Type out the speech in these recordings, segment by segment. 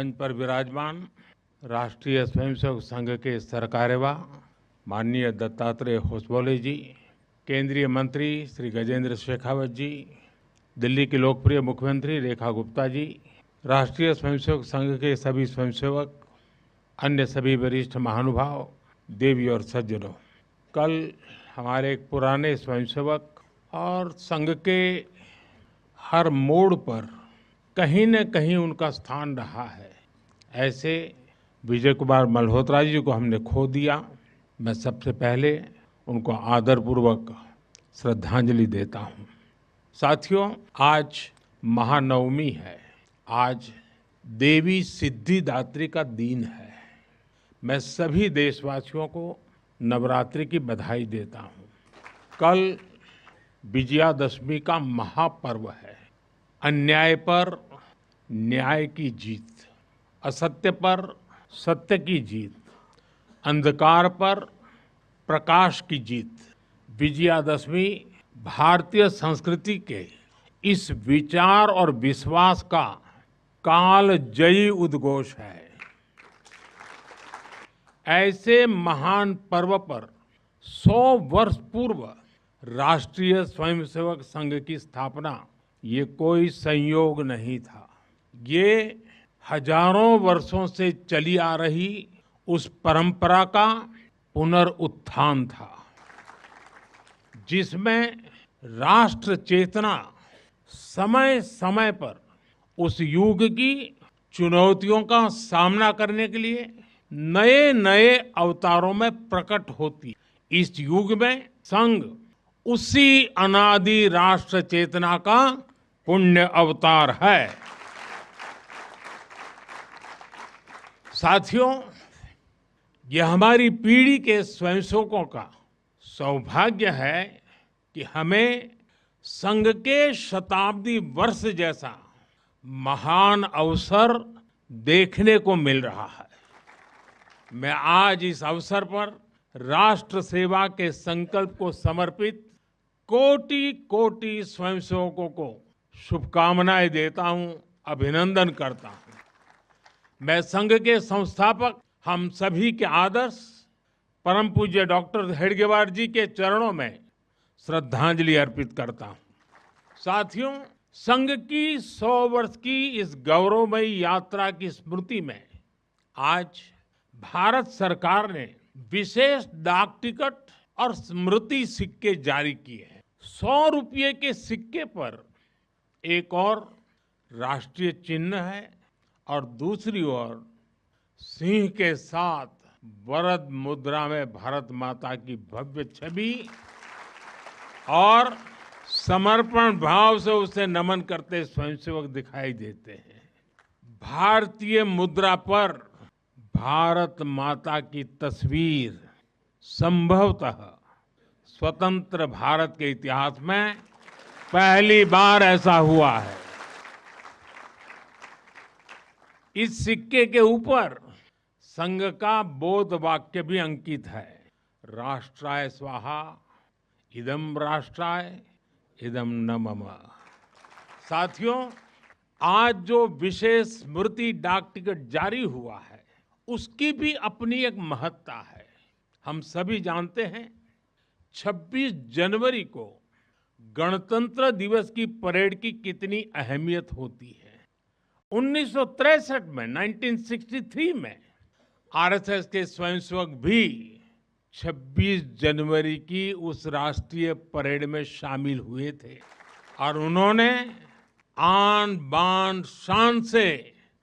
मंच पर विराजमान राष्ट्रीय स्वयंसेवक संघ के सरकार्यवाह माननीय दत्तात्रेय होसबोले जी, केंद्रीय मंत्री श्री गजेंद्र शेखावत जी, दिल्ली की लोकप्रिय मुख्यमंत्री रेखा गुप्ता जी, राष्ट्रीय स्वयंसेवक संघ के सभी स्वयंसेवक, अन्य सभी वरिष्ठ महानुभाव, देवी और सज्जनों, कल हमारे एक पुराने स्वयंसेवक और संघ के हर मोड़ पर कहीं न कहीं उनका स्थान रहा है, ऐसे विजय कुमार मल्होत्रा जी को हमने खो दिया। मैं सबसे पहले उनको आदरपूर्वक श्रद्धांजलि देता हूं। साथियों, आज महानवमी है, आज देवी सिद्धिदात्री का दिन है। मैं सभी देशवासियों को नवरात्रि की बधाई देता हूं। कल विजयादशमी का महापर्व है। अन्याय पर न्याय की जीत, असत्य पर सत्य की जीत, अंधकार पर प्रकाश की जीत। विजयादशमी भारतीय संस्कृति के इस विचार और विश्वास का कालजयी उद्घोष है। ऐसे महान पर्व पर 100 वर्ष पूर्व राष्ट्रीय स्वयंसेवक संघ की स्थापना ये कोई संयोग नहीं था। ये हजारों वर्षों से चली आ रही उस परंपरा का पुनरुत्थान था, जिसमें राष्ट्र चेतना समय समय पर उस युग की चुनौतियों का सामना करने के लिए नए नए अवतारों में प्रकट होती। इस युग में संघ उसी अनादि राष्ट्र चेतना का पुण्य अवतार है। साथियों, यह हमारी पीढ़ी के स्वयंसेवकों का सौभाग्य है कि हमें संघ के शताब्दी वर्ष जैसा महान अवसर देखने को मिल रहा है। मैं आज इस अवसर पर राष्ट्र सेवा के संकल्प को समर्पित कोटि कोटि स्वयंसेवकों को शुभकामनाएं देता हूं, अभिनंदन करता हूं। मैं संघ के संस्थापक हम सभी के आदर्श परम पूज्य डॉक्टर हेडगेवार जी के चरणों में श्रद्धांजलि अर्पित करता हूं। साथियों, संघ की 100 वर्ष की इस गौरवमयी यात्रा की स्मृति में आज भारत सरकार ने विशेष डाक टिकट और स्मृति सिक्के जारी किए हैं। 100 रुपये के सिक्के पर एक और राष्ट्रीय चिन्ह है और दूसरी ओर सिंह के साथ वरद मुद्रा में भारत माता की भव्य छवि और समर्पण भाव से उसे नमन करते स्वयंसेवक दिखाई देते हैं। भारतीय मुद्रा पर भारत माता की तस्वीर संभवतः स्वतंत्र भारत के इतिहास में पहली बार ऐसा हुआ है। इस सिक्के के ऊपर संघ का बोध वाक्य भी अंकित है, राष्ट्राय स्वाहा इदम राष्ट्राय इदम न मम। साथियों, आज जो विशेष स्मृति डाक टिकट जारी हुआ है, उसकी भी अपनी एक महत्ता है। हम सभी जानते हैं 26 जनवरी को गणतंत्र दिवस की परेड की कितनी अहमियत होती है। 1963 में 1963 में आरएसएस के स्वयंसेवक भी 26 जनवरी की उस राष्ट्रीय परेड में शामिल हुए थे और उन्होंने आन बान शान से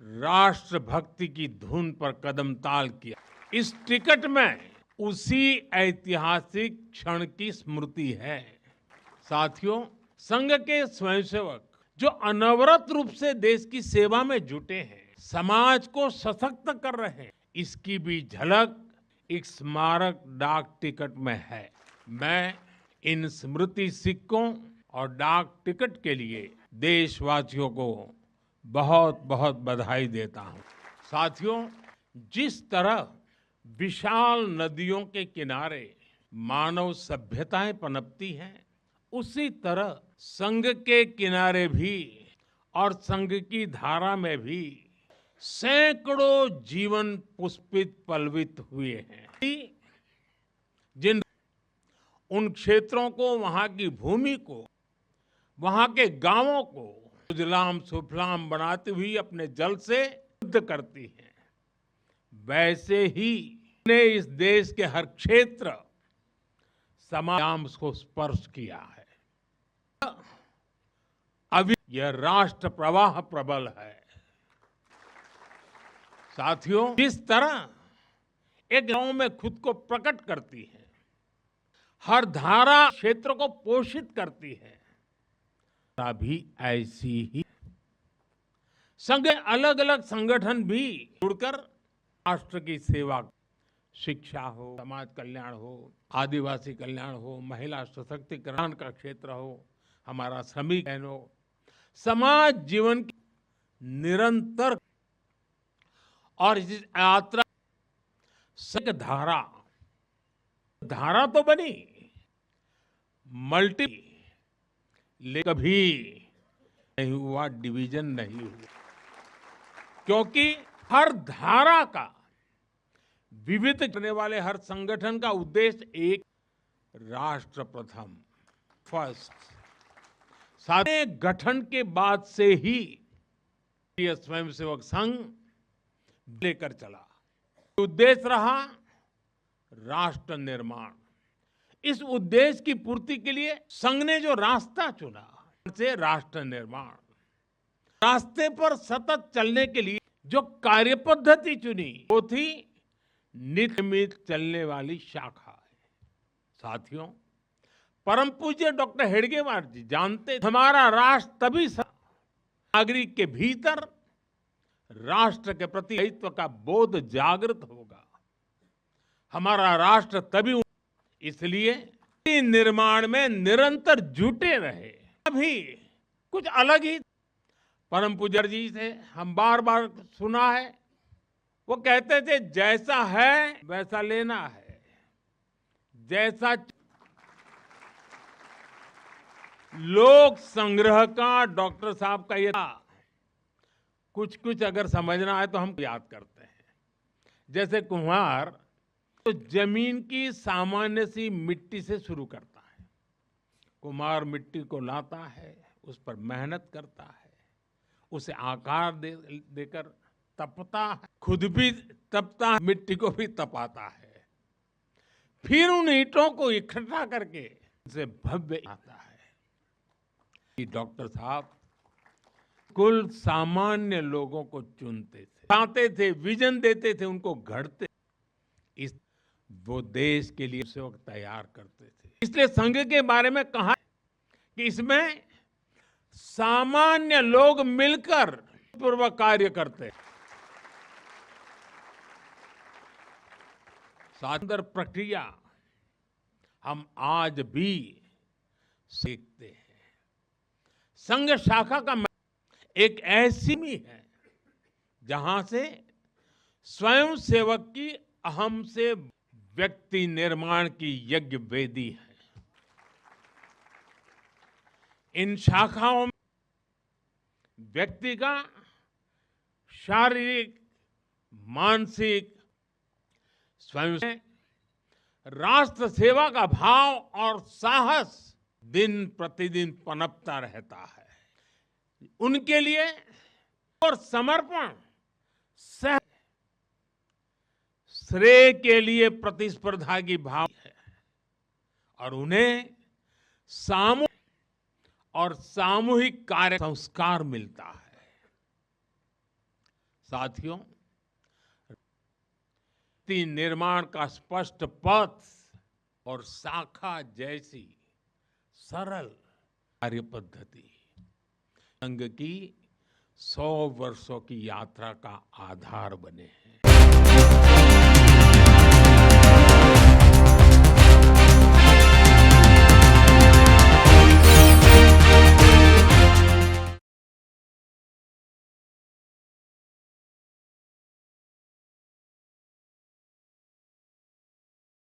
राष्ट्रभक्ति की धुन पर कदम ताल किया। इस टिकट में उसी ऐतिहासिक क्षण की स्मृति है। साथियों, संघ के स्वयंसेवक जो अनवरत रूप से देश की सेवा में जुटे हैं, समाज को सशक्त कर रहे हैं, इसकी भी झलक एक स्मारक डाक टिकट में है। मैं इन स्मृति सिक्कों और डाक टिकट के लिए देशवासियों को बहुत बहुत बधाई देता हूं। साथियों, जिस तरह विशाल नदियों के किनारे मानव सभ्यताएं पनपती हैं, उसी तरह संघ के किनारे भी और संघ की धारा में भी सैकड़ों जीवन पुष्पित पल्वित हुए हैं। जिन उन क्षेत्रों को, वहां की भूमि को, वहां के गांवों को सुजलाम सुफलाम बनाती हुई अपने जल से शुद्ध करती है, वैसे ही ने इस देश के हर क्षेत्र समाज को स्पर्श किया है। अभी यह राष्ट्र प्रवाह प्रबल है। साथियों, जिस तरह एक गांव में खुद को प्रकट करती है, हर धारा क्षेत्र को पोषित करती है, भी ऐसी ही संघ अलग अलग संगठन भी जुड़कर राष्ट्र की सेवा, शिक्षा हो, समाज कल्याण हो, आदिवासी कल्याण हो, महिला सशक्तिकरण का क्षेत्र हो, हमारा श्रमिक हो, समाज जीवन की निरंतर और इस यात्रा से धारा तो बनी, मल्टी, लेकिन कभी नहीं हुआ, डिवीजन नहीं हुआ, क्योंकि हर धारा का विविध करने वाले हर संगठन का उद्देश्य एक, राष्ट्र प्रथम, फर्स्ट। सारे गठन के बाद से ही ये स्वयंसेवक संघ लेकर चला, उद्देश्य रहा राष्ट्र निर्माण। इस उद्देश्य की पूर्ति के लिए संघ ने जो रास्ता चुना, से राष्ट्र निर्माण, रास्ते पर सतत चलने के लिए जो कार्य पद्धति चुनी, वो थी नियमित चलने वाली शाखा है। साथियों, परम पूज्य डॉक्टर हेडगेवार जी जानते थे, हमारा राष्ट्र तभी नागरिक के भीतर राष्ट्र के प्रति दायित्व का बोध जागृत होगा। हमारा राष्ट्र तभी, इसलिए निर्माण में निरंतर जुटे रहे। अभी कुछ अलग ही परम पूज्य जी से हम बार बार सुना है, वो कहते थे जैसा है वैसा लेना है, जैसा लोक संग्रह का डॉक्टर साहब का ये था। कुछ कुछ अगर समझना है तो हम याद करते हैं। जैसे कुम्हार तो जमीन की सामान्य सी मिट्टी से शुरू करता है, कुम्हार मिट्टी को लाता है, उस पर मेहनत करता है, उसे आकार देकर तपता है, खुद भी तपता है, मिट्टी को भी तपाता है, फिर उन ईंटों को इकट्ठा करके उसे भव्य आता है। डॉक्टर साहब कुल सामान्य लोगों को चुनते थे, चाहते थे, विजन देते थे, उनको गढ़ते, इस वो देश के लिए सेवक तैयार करते थे। इसलिए संघ के बारे में कहा कि इसमें सामान्य लोग मिलकर पूर्वक कार्य करते हैं। सादर प्रक्रिया हम आज भी सीखते हैं। संघ शाखा का एक ऐसी भी है जहां से स्वयं सेवक की अहम से व्यक्ति निर्माण की यज्ञ वेदी है। इन शाखाओं में व्यक्ति का शारीरिक, मानसिक, स्वयं से राष्ट्र सेवा का भाव और साहस दिन प्रतिदिन पनपता रहता है। उनके लिए और समर्पण, श्रेय के लिए प्रतिस्पर्धा की भाव है, और उन्हें सामूहिक कार्य संस्कार मिलता है। साथियों, निर्माण का स्पष्ट पथ और शाखा जैसी सरल कार्य पद्धति संघ की 100 वर्षों की यात्रा का आधार बने हैं।